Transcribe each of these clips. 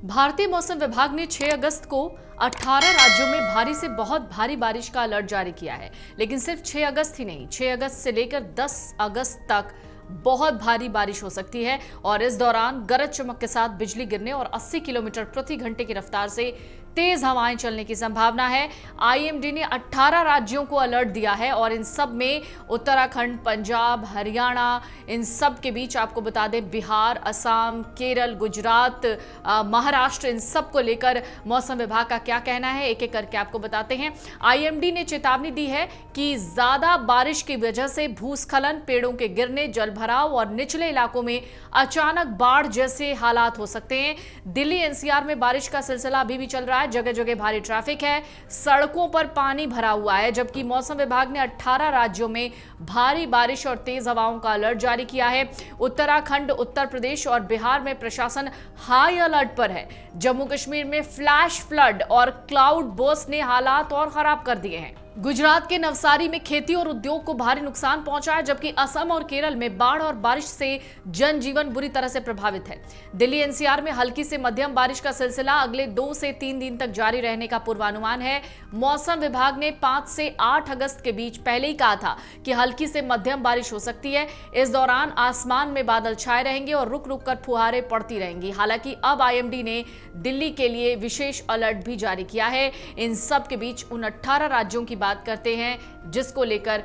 भारतीय मौसम विभाग ने 6 अगस्त को 18 राज्यों में भारी से बहुत भारी बारिश का अलर्ट जारी किया है। लेकिन सिर्फ 6 अगस्त ही नहीं, 6 अगस्त से लेकर 10 अगस्त तक बहुत भारी बारिश हो सकती है और इस दौरान गरज चमक के साथ बिजली गिरने और 80 किलोमीटर प्रति घंटे की रफ्तार से तेज हवाएं चलने की संभावना है। आईएमडी ने 18 राज्यों को अलर्ट दिया है और इन सब में उत्तराखंड, पंजाब, हरियाणा, इन सब के बीच आपको बता दें बिहार, असम, केरल, गुजरात, महाराष्ट्र, इन सब को लेकर मौसम विभाग का क्या कहना है, एक एक करके आपको बताते हैं। आईएमडी ने चेतावनी दी है कि ज्यादा बारिश की वजह से भूस्खलन, पेड़ों के गिरने, जलभराव और निचले इलाकों में अचानक बाढ़ जैसे हालात हो सकते हैं। दिल्ली एनसीआर में बारिश का सिलसिला अभी भी चल रहा है, जगह जगह भारी ट्रैफिक है, सड़कों पर पानी भरा हुआ है, जबकि मौसम विभाग ने 18 राज्यों में भारी बारिश और तेज हवाओं का अलर्ट जारी किया है। उत्तराखंड, उत्तर प्रदेश और बिहार में प्रशासन हाई अलर्ट पर है। जम्मू कश्मीर में फ्लैश फ्लड और क्लाउड बर्स्ट ने हालात और खराब कर दिए हैं। गुजरात के नवसारी में खेती और उद्योग को भारी नुकसान पहुंचा है, जबकि असम और केरल में बाढ़ और बारिश से जनजीवन बुरी तरह से प्रभावित है। दिल्ली एनसीआर में हल्की से मध्यम बारिश का सिलसिला अगले 2 से 3 दिन तक जारी रहने का पूर्वानुमान है। मौसम विभाग ने 5 से 8 अगस्त के बीच पहले ही कहा था कि हल्की से मध्यम बारिश हो सकती है। इस दौरान आसमान में बादल छाए रहेंगे और रुक रुक कर फुहारें पड़ती रहेंगी। हालांकि अब आईएमडी ने दिल्ली के लिए विशेष अलर्ट भी जारी किया है। इन सब के बीच उन 18 राज्यों की बात करते हैं जिसको लेकर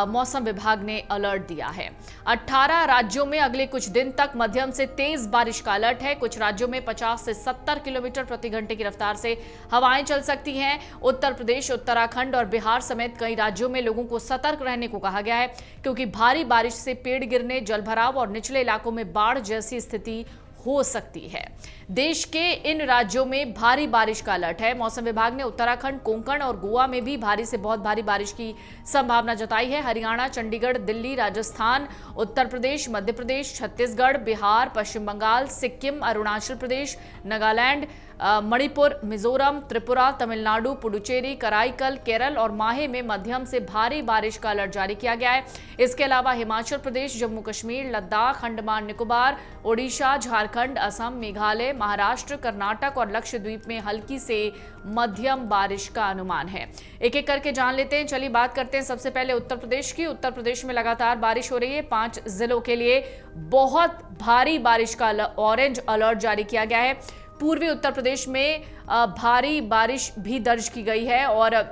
मौसम विभाग ने अलर्ट दिया है। 18 राज्यों में अगले कुछ दिन तक मध्यम से तेज बारिश का अलर्ट है। कुछ राज्यों में 50 से 70 किलोमीटर प्रति घंटे की रफ्तार से हवाएं चल सकती हैं। उत्तर प्रदेश, उत्तराखंड और बिहार समेत कई राज्यों में लोगों को सतर्क रहने को कहा गया है, क्योंकि भारी बारिश से पेड़ गिरने, जलभराव और निचले इलाकों में बाढ़ जैसी स्थिति हो सकती है। देश के इन राज्यों में भारी बारिश का अलर्ट है। मौसम विभाग ने उत्तराखंड, कोंकण और गोवा में भी भारी से बहुत भारी बारिश की संभावना जताई है। हरियाणा, चंडीगढ़, दिल्ली, राजस्थान, उत्तर प्रदेश, मध्य प्रदेश, छत्तीसगढ़, बिहार, पश्चिम बंगाल, सिक्किम, अरुणाचल प्रदेश, नागालैंड, मणिपुर, मिजोरम, त्रिपुरा, तमिलनाडु, पुडुचेरी, कराईकल, केरल और माहे में मध्यम से भारी बारिश का अलर्ट जारी किया गया है। इसके अलावा हिमाचल प्रदेश, जम्मू कश्मीर, लद्दाख, अंडमान निकोबार, ओडिशा, झारखंड, असम, मेघालय, महाराष्ट्र, कर्नाटक और लक्षद्वीप में हल्की से मध्यम बारिश का अनुमान है। एक एक करके जान लेते हैं। चलिए बात करते हैं सबसे पहले उत्तर प्रदेश की। उत्तर प्रदेश में लगातार बारिश हो रही है। 5 जिलों के लिए बहुत भारी बारिश का ऑरेंज अलर्ट जारी किया गया है। पूर्वी उत्तर प्रदेश में भारी बारिश भी दर्ज की गई है और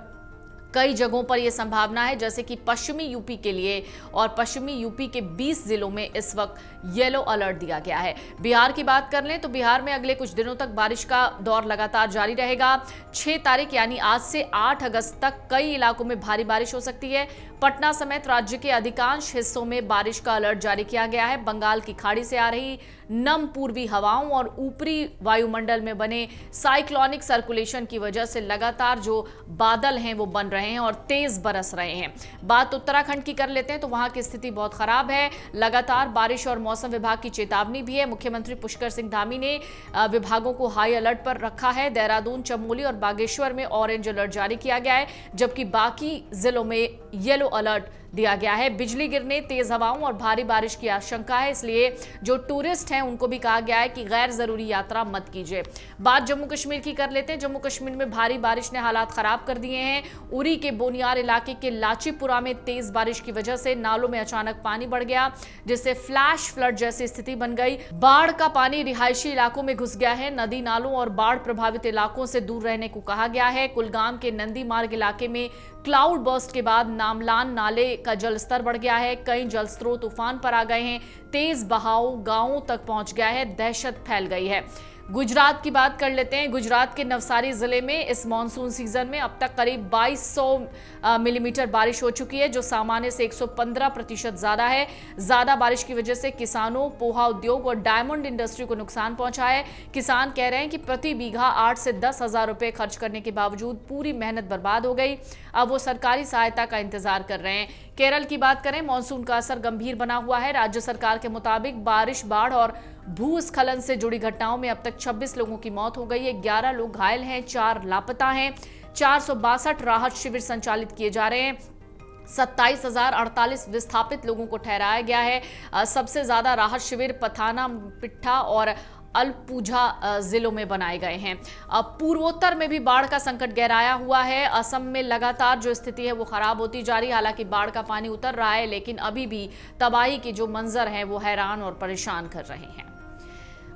कई जगहों पर यह संभावना है, जैसे कि पश्चिमी यूपी के लिए और पश्चिमी यूपी के 20 जिलों में इस वक्त येलो अलर्ट दिया गया है। बिहार की बात कर लें तो बिहार में अगले कुछ दिनों तक बारिश का दौर लगातार जारी रहेगा। 6 तारीख यानी आज से 8 अगस्त तक कई इलाकों में भारी बारिश हो सकती है। पटना समेत राज्य के अधिकांश हिस्सों में बारिश का अलर्ट जारी किया गया है। बंगाल की खाड़ी से आ रही नम पूर्वी हवाओं और ऊपरी वायुमंडल में बने साइक्लोनिक सर्कुलेशन की वजह से लगातार जो बादल हैं वो बन रहे हैं और तेज बरस रहे हैं। बात उत्तराखंड की कर लेते हैं तो वहां की स्थिति बहुत खराब है। लगातार बारिश और मौसम विभाग की चेतावनी भी है। मुख्यमंत्री पुष्कर सिंह धामी ने विभागों को हाई अलर्ट पर रखा है। देहरादून, चमोली और बागेश्वर में ऑरेंज अलर्ट जारी किया गया है, जबकि बाकी जिलों में येलो अलर्ट दिया गया है। बिजली गिरने, तेज हवाओं और भारी बारिश की आशंका है, इसलिए जो टूरिस्ट हैं उनको भी कहा गया है कि गैर जरूरी यात्रा मत कीजिए। बात जम्मू कश्मीर की कर लेते हैं। जम्मू कश्मीर में भारी बारिश ने हालात खराब कर दिए हैं। उरी के बोनियार इलाके के लाचीपुरा में तेज बारिश की वजह से नालों में अचानक पानी बढ़ गया, जिससे फ्लैश फ्लड जैसी स्थिति बन गई। बाढ़ का पानी रिहायशी इलाकों में घुस गया है। नदी नालों और बाढ़ प्रभावित इलाकों से दूर रहने को कहा गया है। कुलगाम के नंदी मार्ग इलाके में क्लाउड बर्स्ट के बाद नामलान नाले का जलस्तर बढ़ गया है। कई जल स्रोत उफान पर आ गए हैं। तेज बहाव गांवों तक पहुंच गया है। दहशत फैल गई है। गुजरात की बात कर लेते हैं। गुजरात के नवसारी जिले में इस मॉनसून सीजन में अब तक करीब 2200 मिलीमीटर बारिश हो चुकी है, जो सामान्य से 115% ज्यादा है। ज्यादा बारिश की वजह से किसानों, पोहा उद्योग और डायमंड इंडस्ट्री को नुकसान पहुंचा है। किसान कह रहे हैं कि प्रति बीघा 8 से 10 हजार रुपए खर्च करने के बावजूद पूरी मेहनत बर्बाद हो गई। अब वो सरकारी सहायता का इंतजार कर रहे हैं। केरल की बात करें, मानसून का असर गंभीर बना हुआ है। राज्य सरकार के मुताबिक बारिश, बाढ़ और भूस्खलन से जुड़ी घटनाओं में अब तक 26 लोगों की मौत हो गई है। 11 लोग घायल हैं, 4 लापता हैं। 462 राहत शिविर संचालित किए जा रहे हैं। 27,048 विस्थापित लोगों को ठहराया गया है। सबसे ज्यादा राहत शिविर पथाना पिट्ठा और अलपुझा जिलों में बनाए गए हैं। अब पूर्वोत्तर में भी बाढ़ का संकट गहराया हुआ है। असम में लगातार जो स्थिति है वो खराब होती जा रही है। हालांकि बाढ़ का पानी उतर रहा है, लेकिन अभी भी तबाही के जो मंजर हैं वो हैरान और परेशान कर रहे हैं।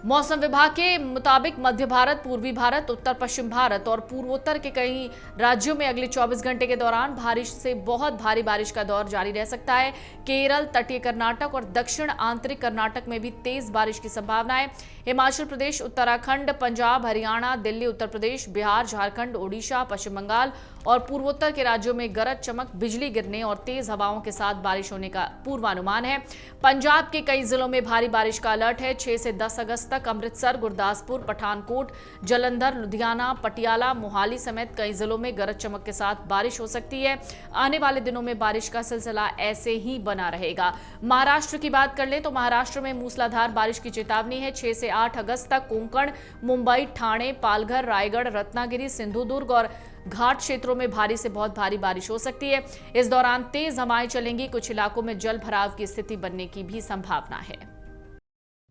मौसम विभाग के मुताबिक मध्य भारत, पूर्वी भारत, उत्तर पश्चिम भारत और पूर्वोत्तर के कई राज्यों में अगले 24 घंटे के दौरान भारी से बहुत भारी बारिश का दौर जारी रह सकता है। केरल, तटीय कर्नाटक और दक्षिण आंतरिक कर्नाटक में भी तेज बारिश की संभावना है। हिमाचल प्रदेश, उत्तराखंड, पंजाब, हरियाणा, दिल्ली, उत्तर प्रदेश, बिहार, झारखंड, ओडिशा, पश्चिम बंगाल और पूर्वोत्तर के राज्यों में गरज चमक, बिजली गिरने और तेज हवाओं के साथ बारिश होने का पूर्वानुमान है। पंजाब के कई जिलों में भारी बारिश का अलर्ट है। 6 से 10 अगस्त तक अमृतसर, गुरदासपुर, पठानकोट, जलंधर, लुधियाना, पटियाला, मोहाली समेत कई जिलों में गरज चमक के साथ बारिश हो सकती है। आने वाले दिनों में बारिश का सिलसिला ऐसे ही बना रहेगा। महाराष्ट्र की बात कर ले तो महाराष्ट्र में मूसलाधार बारिश की चेतावनी है। 6 से 8 अगस्त तक कोंकण, मुंबई, ठाणे, पालघर, रायगढ़, रत्नागिरी, सिंधुदुर्ग और घाट क्षेत्रों में भारी से बहुत भारी बारिश हो सकती है। इस दौरान तेज हवाएं चलेंगी। कुछ इलाकों में जल भराव की स्थिति बनने की भी संभावना है।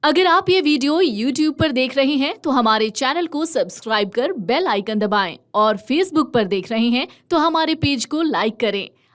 अगर आप ये वीडियो YouTube पर देख रहे हैं तो हमारे चैनल को सब्सक्राइब कर बेल आइकन दबाएं और Facebook पर देख रहे हैं तो हमारे पेज को लाइक करें।